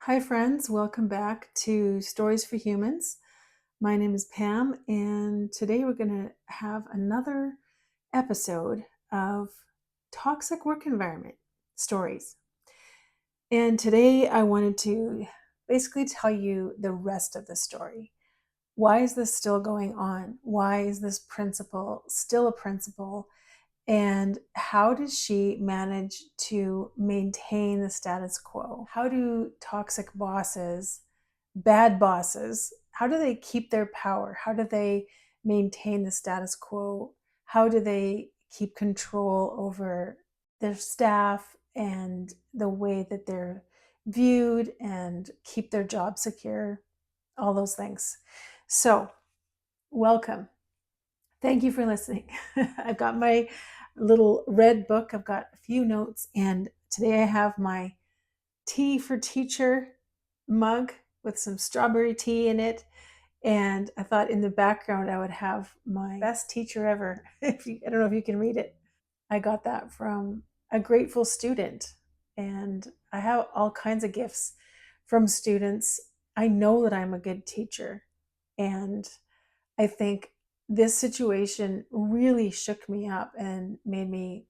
Hi, friends. Welcome back to Stories for Humans. My name is Pam, and today we're going to have another episode of Toxic Work Environment Stories. And today I wanted to basically tell you the rest of the story. Why is this still going on? Why is this principal still a principal? And how does she manage to maintain the status quo? How do toxic bosses, bad bosses, how do they keep their power? How do they maintain the status quo? How do they keep control over their staff and the way that they're viewed and keep their job secure? All those things. So, welcome. Thank you for listening. I've got my little red book. I've got a few notes, and today I have my tea for teacher mug with some strawberry tea in it. And I thought in the background I would have my best teacher ever. I don't know if you can read it. I got that from a grateful student, and I have all kinds of gifts from students. I know that I'm a good teacher, and I think this situation really shook me up and made me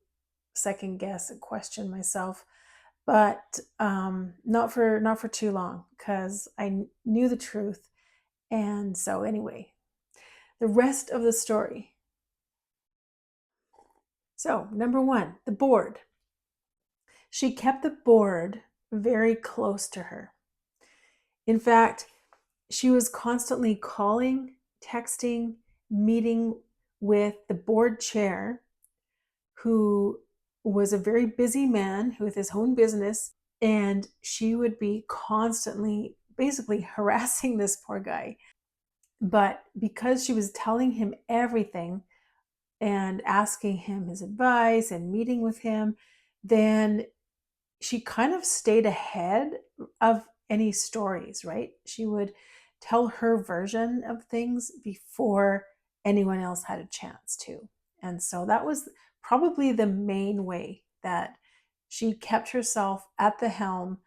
second guess and question myself. But not for too long, because I knew the truth. And so, anyway, the rest of the story. So, number one, the board. She kept the board very close to her. In fact, she was constantly calling, texting, meeting with the board chair, who was a very busy man with his own business. And she would be constantly basically harassing this poor guy. But because she was telling him everything and asking him his advice and meeting with him, then she kind of stayed ahead of any stories, right? She would tell her version of things before anyone else had a chance to. And so that was probably the main way that she kept herself at the helm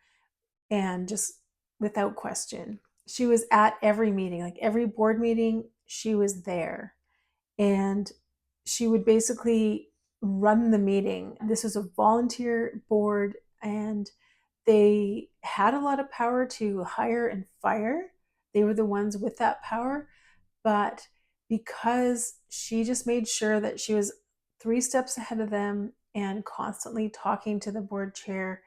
and just without question. She was at every meeting, like every board meeting, she was there. And she would basically run the meeting. This was a volunteer board, and they had a lot of power to hire and fire. They were the ones with that power. But because she just made sure that she was three steps ahead of them and constantly talking to the board chair,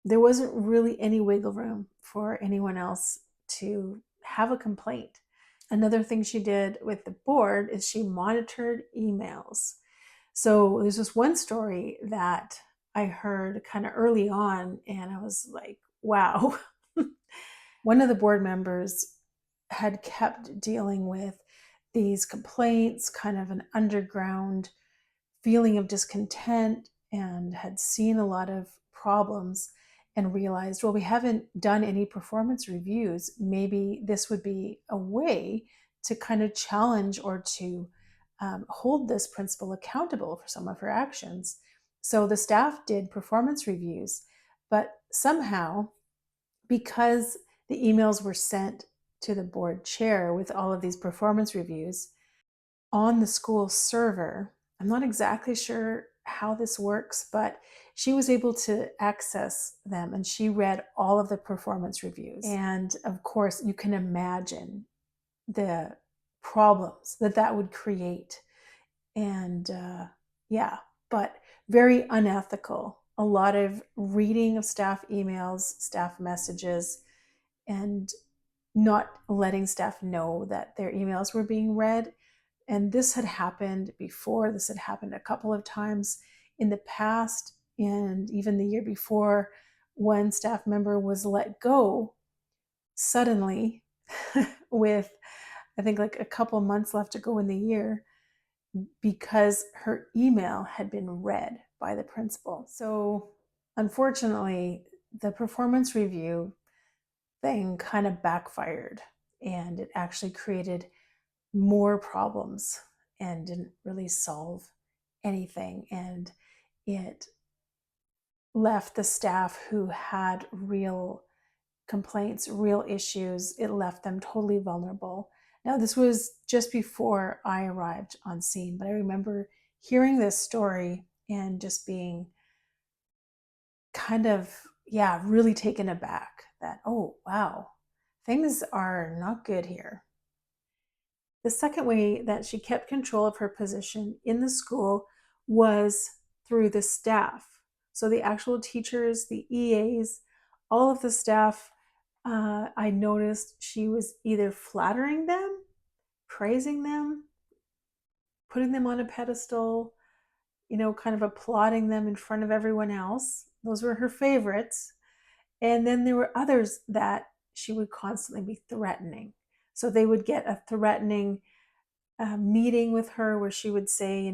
there wasn't really any wiggle room for anyone else to have a complaint. Another thing she did with the board is she monitored emails. So there's this one story that I heard kind of early on, and I was like, wow. One of the board members had kept dealing with these complaints, kind of an underground feeling of discontent, and had seen a lot of problems and realized, well, we haven't done any performance reviews. Maybe this would be a way to kind of challenge or to hold this principal accountable for some of her actions. So the staff did performance reviews, but somehow, because the emails were sent to the board chair with all of these performance reviews on the school server, I'm not exactly sure how this works, but she was able to access them and she read all of the performance reviews. And of course, you can imagine the problems that that would create. And yeah, but very unethical. A lot of reading of staff emails, staff messages, and not letting staff know that their emails were being read. And this had happened before. This had happened a couple of times in the past, and even the year before. One staff member was let go suddenly with, I think, like a couple months left to go in the year, because her email had been read by the principal. So unfortunately, the performance review thing kind of backfired, and it actually created more problems and didn't really solve anything. And it left the staff who had real complaints, real issues. It left them totally vulnerable. Now, this was just before I arrived on scene, but I remember hearing this story and just being kind of, yeah, really taken aback that, oh, wow, things are not good here. The second way that she kept control of her position in the school was through the staff. So the actual teachers, the EAs, all of the staff, I noticed she was either flattering them, praising them, putting them on a pedestal, kind of applauding them in front of everyone else. Those were her favorites. And then there were others that she would constantly be threatening. So they would get a threatening meeting with her where she would say,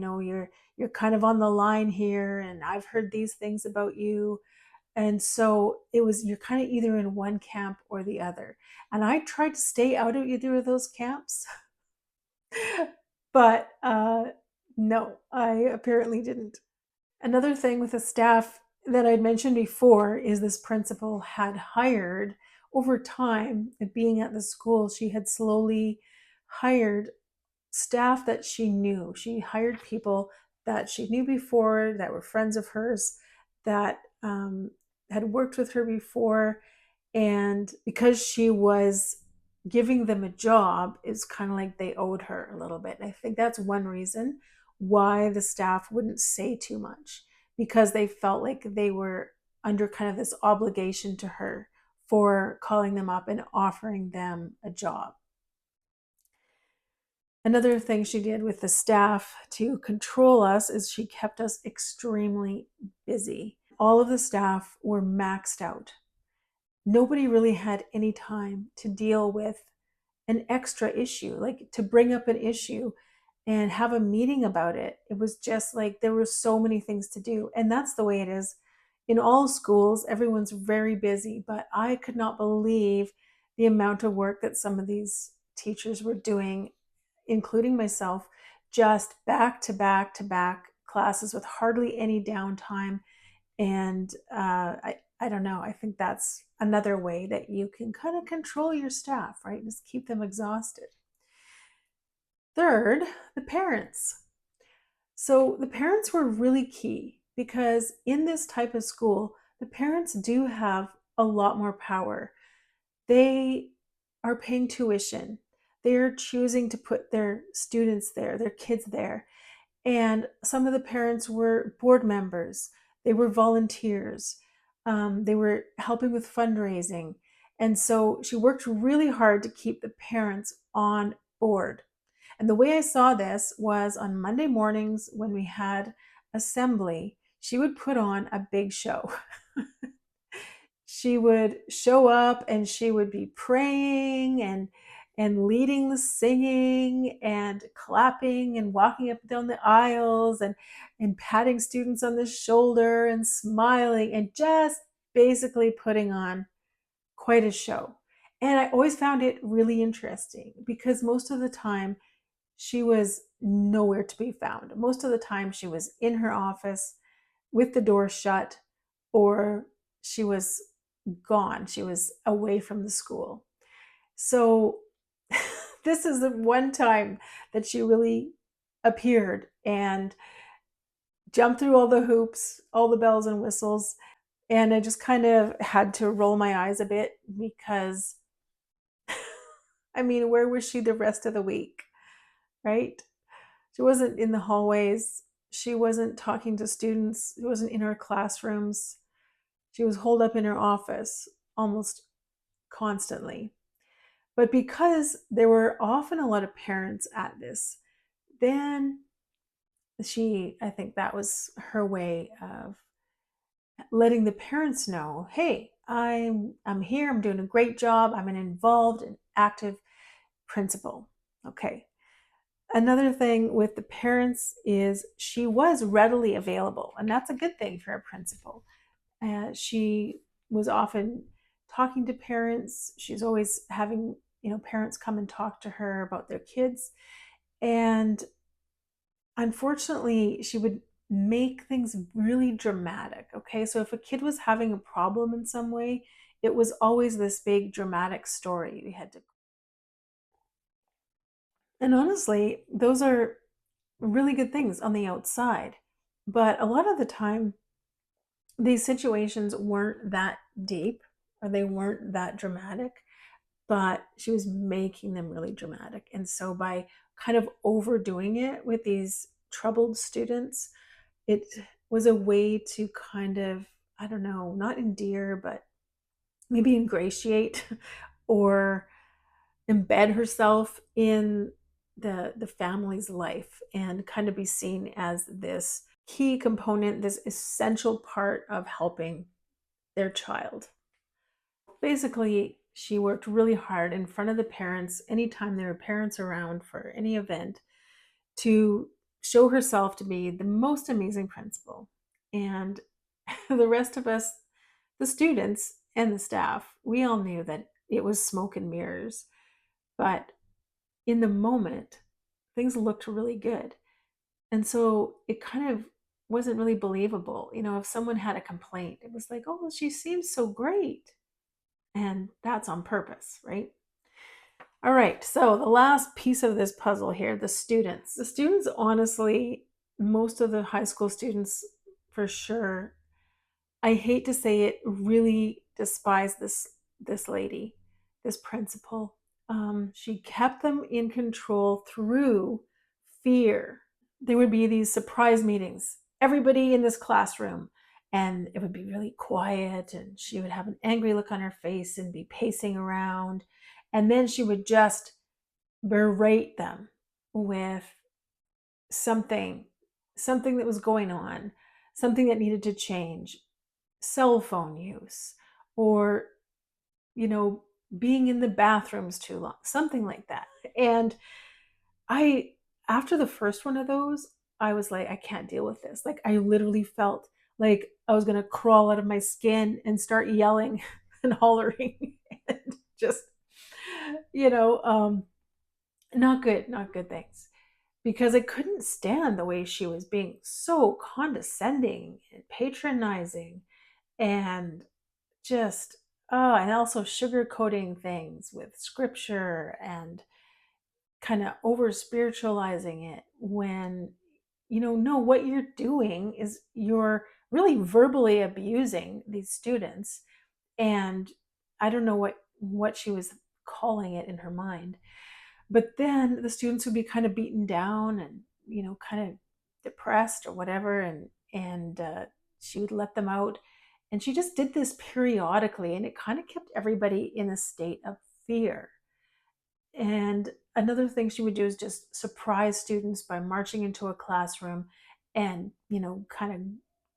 you're kind of on the line here, and I've heard these things about you. And so it was, you're kind of either in one camp or the other. And I tried to stay out of either of those camps, but no, I apparently didn't. Another thing with the staff that I'd mentioned before is this principal had hired over time, being at the school, she had slowly hired staff that she knew. She hired people that she knew before, that were friends of hers, that had worked with her before. And because she was giving them a job, it's kind of like they owed her a little bit. And I think that's one reason why the staff wouldn't say too much, because they felt like they were under kind of this obligation to her for calling them up and offering them a job. Another thing she did with the staff to control us is she kept us extremely busy. All of the staff were maxed out. Nobody really had any time to deal with an extra issue, like to bring up an issue and have a meeting about it. It was just like there were so many things to do. And that's the way it is in all schools. Everyone's very busy, but I could not believe the amount of work that some of these teachers were doing, including myself, just back to back to back classes with hardly any downtime. And I don't know. I think that's another way that you can kind of control your staff, right? Just keep them exhausted. Third, the parents. So the parents were really key, because in this type of school, the parents do have a lot more power. They are paying tuition. They're choosing to put their students there, their kids there. And some of the parents were board members, they were volunteers, they were helping with fundraising. And so she worked really hard to keep the parents on board. And the way I saw this was on Monday mornings when we had assembly, she would put on a big show. She would show up and she would be praying and leading the singing and clapping and walking up and down the aisles and patting students on the shoulder and smiling and just basically putting on quite a show. And I always found it really interesting because most of the time she was nowhere to be found. Most of the time she was in her office with the door shut, or she was gone. She was away from the school. So this is the one time that she really appeared and jumped through all the hoops, all the bells and whistles. And I just kind of had to roll my eyes a bit because, I mean, where was she the rest of the week, right? She wasn't in the hallways. She wasn't talking to students. She wasn't in her classrooms. She was holed up in her office almost constantly. But because there were often a lot of parents at this, then I think that was her way of letting the parents know, hey, I'm here, I'm doing a great job, I'm an involved and active principal. Okay. Another thing with the parents is she was readily available, and that's a good thing for a principal. She was often talking to parents. She's always having, parents come and talk to her about their kids. And unfortunately, she would make things really dramatic. Okay. So if a kid was having a problem in some way, it was always this big dramatic story we had to. And honestly, those are really good things on the outside. But a lot of the time, these situations weren't that deep or they weren't that dramatic, but she was making them really dramatic. And so by kind of overdoing it with these troubled students, it was a way to kind of, I don't know, not endear, but maybe ingratiate or embed herself in the family's life and kind of be seen as this key component, this essential part of helping their child. Basically, she worked really hard in front of the parents anytime there were parents around for any event to show herself to be the most amazing principal. And the rest of us, the students and the staff, we all knew that it was smoke and mirrors. But in the moment, things looked really good. And so it kind of wasn't really believable. You know, if someone had a complaint, it was like, oh, well, she seems so great. And that's on purpose, right? All right, so the last piece of this puzzle here, the students. The students, honestly, most of the high school students for sure, I hate to say it, really despise this lady, this principal. She kept them in control through fear. There would be these surprise meetings, everybody in this classroom, and it would be really quiet, and she would have an angry look on her face and be pacing around. And then she would just berate them with something, something that was going on, something that needed to change, cell phone use, or, you know, being in the bathrooms too long, something like that. And I, after the first one of those, I was like, I can't deal with this. Like, I literally felt like I was going to crawl out of my skin and start yelling and hollering and just, you know, not good, not good things. Because I couldn't stand the way she was being so condescending and patronizing and just, oh, and also sugarcoating things with scripture and kind of over spiritualizing it when, you know, no, what you're doing is you're really verbally abusing these students. And I don't know what she was calling it in her mind. But then the students would be kind of beaten down and, you know, kind of depressed or whatever, and she would let them out. And she just did this periodically, and it kind of kept everybody in a state of fear. And another thing she would do is just surprise students by marching into a classroom and, you know, kind of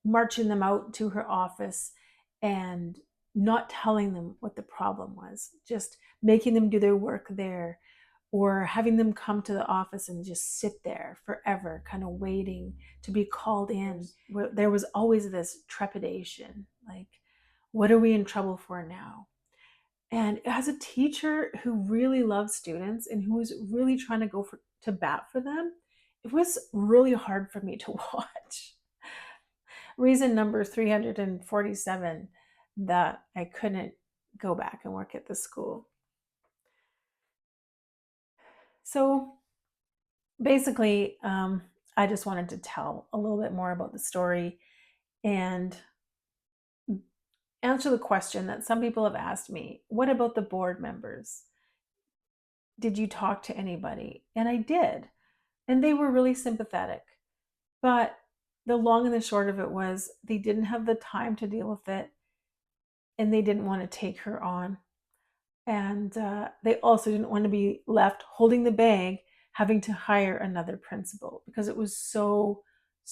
marching them out to her office and not telling them what the problem was, just making them do their work there, or having them come to the office and just sit there forever, kind of waiting to be called in. Where there was always this trepidation, like, what are we in trouble for now? And as a teacher who really loves students and who was really trying to to bat for them, it was really hard for me to watch. Reason number 347 that I couldn't go back and work at the school. So basically, I just wanted to tell a little bit more about the story and answer the question that some people have asked me. What about the board members? Did you talk to anybody? And I did. And they were really sympathetic. But the long and the short of it was they didn't have the time to deal with it and they didn't want to take her on. And they also didn't want to be left holding the bag, having to hire another principal because it was so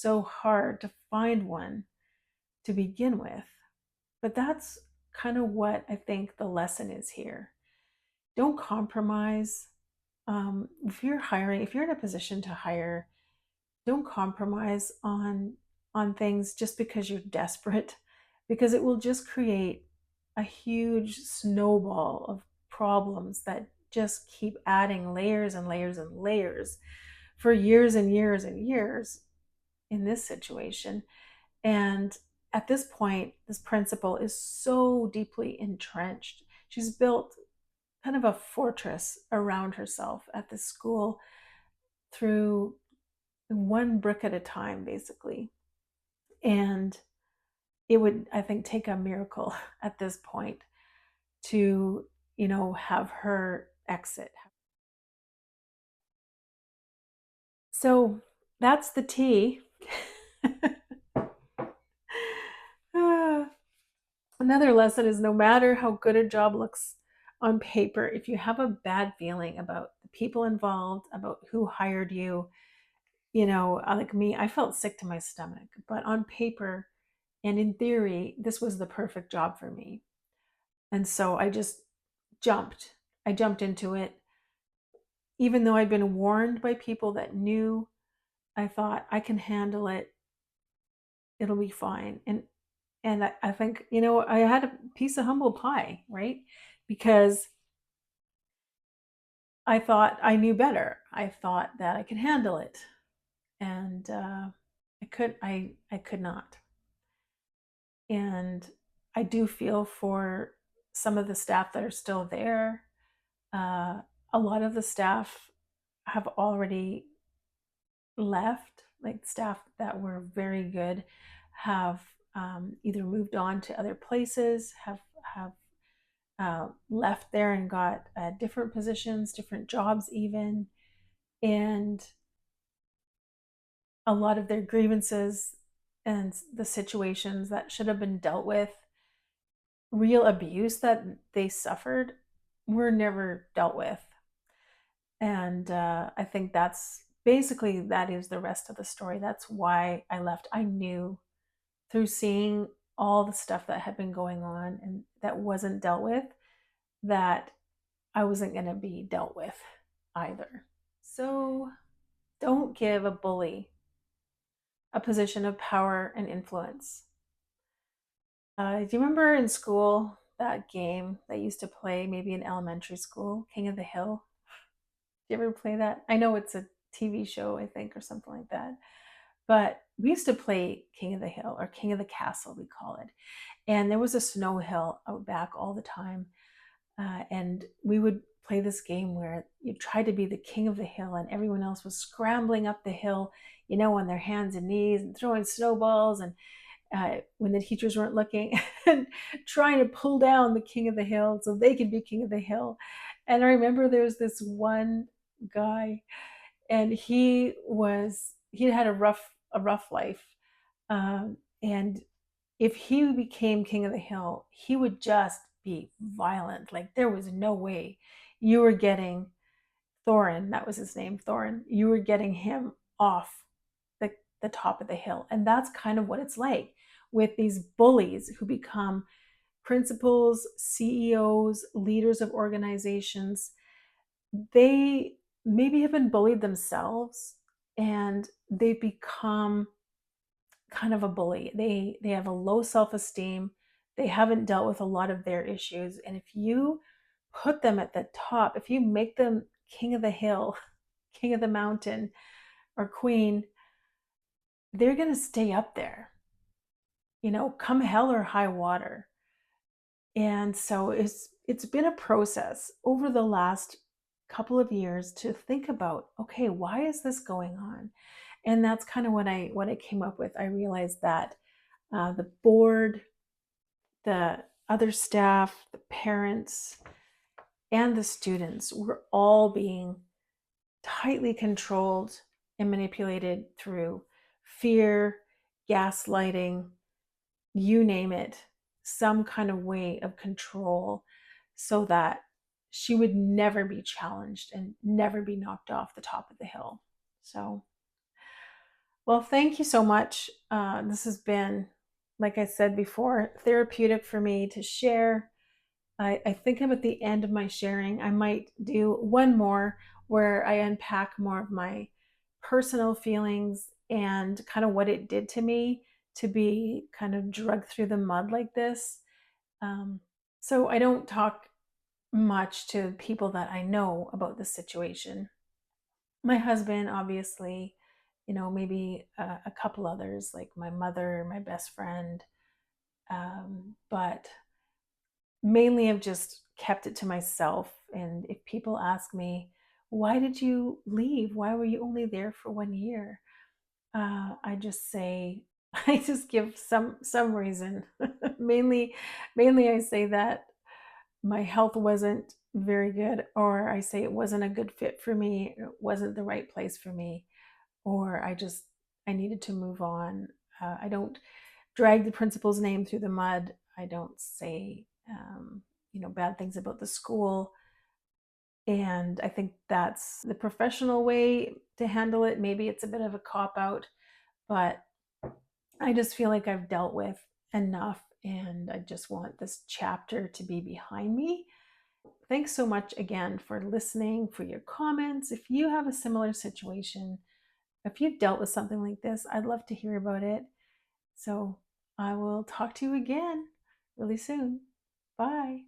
hard to find one to begin with. But that's kind of what I think the lesson is here. Don't compromise. If you're hiring, if you're in a position to hire, don't compromise on things just because you're desperate, because it will just create a huge snowball of problems that just keep adding layers and layers and layers for years and years and years in this situation. And at this point, this principal is so deeply entrenched. She's built kind of a fortress around herself at the school through one brick at a time, basically. And it would, I think, take a miracle at this point to, have her exit. So that's the tea. Another lesson is no matter how good a job looks on paper, if you have a bad feeling about the people involved, about who hired you, like me, I felt sick to my stomach. But on paper and in theory, this was the perfect job for me. And so I just jumped. I jumped into it. Even though I'd been warned by people that knew, I thought I can handle it. It'll be fine. And I think, I had a piece of humble pie, right? Because I thought I knew better. I thought that I could handle it. And I could not. And I do feel for some of the staff that are still there. A lot of the staff have already left, like staff that were very good have either moved on to other places, have left there and got different positions, different jobs, even, and a lot of their grievances and the situations that should have been dealt with, real abuse that they suffered, were never dealt with. And I think that is the rest of the story. That's why I left. I knew through seeing all the stuff that had been going on and that wasn't dealt with, that I wasn't going to be dealt with either. So don't give a bully a position of power and influence. Do you remember in school that game that used to play maybe in elementary school, King of the Hill? Did you ever play that? I know it's a TV show, I think, or something like that. But we used to play King of the Hill or King of the Castle, we call it. And there was a snow hill out back all the time. And we would play this game where you tried to be the king of the hill and everyone else was scrambling up the hill, on their hands and knees and throwing snowballs and when the teachers weren't looking and trying to pull down the king of the hill so they could be king of the hill. And I remember there was this one guy, and he had a rough life, and if he became king of the hill, he would just be violent. Like there was no way you were getting Thorin, that was his name, Thorin, you were getting him off the top of the hill. And that's kind of what it's like with these bullies who become principals, CEOs, leaders of organizations. They maybe have been bullied themselves and they become kind of a bully. They have a low self-esteem. They haven't dealt with a lot of their issues. And if you put them at the top, if you make them king of the hill, king of the mountain, or queen, they're going to stay up there, come hell or high water. And so it's been a process over the last couple of years to think about, okay, why is this going on? And that's kind of what I came up with. I realized that the board, the other staff, the parents, and the students were all being tightly controlled and manipulated through fear, gaslighting, you name it, some kind of way of control, so that she would never be challenged and never be knocked off the top of the hill. So, well, thank you so much. This has been, like I said before, therapeutic for me to share. I think I'm at the end of my sharing. I might do one more where I unpack more of my personal feelings and kind of what it did to me to be kind of dragged through the mud like this. So I don't talk much to people that I know about this situation. My husband, obviously, maybe a couple others like my mother, my best friend, But mainly I've just kept it to myself. And if people ask me, why did you leave? Why were you only there for 1 year? I just say, I just give some reason. mainly, mainly I say that my health wasn't very good, or I say it wasn't a good fit for me, it wasn't the right place for me, or I needed to move on. I don't drag the principal's name through the mud. I don't say bad things about the school. And I think that's the professional way to handle it. Maybe it's a bit of a cop out, but I just feel like I've dealt with enough, and I just want this chapter to be behind me. Thanks so much again for listening, for your comments. If you have a similar situation, if you've dealt with something like this, I'd love to hear about it. So I will talk to you again really soon. Bye.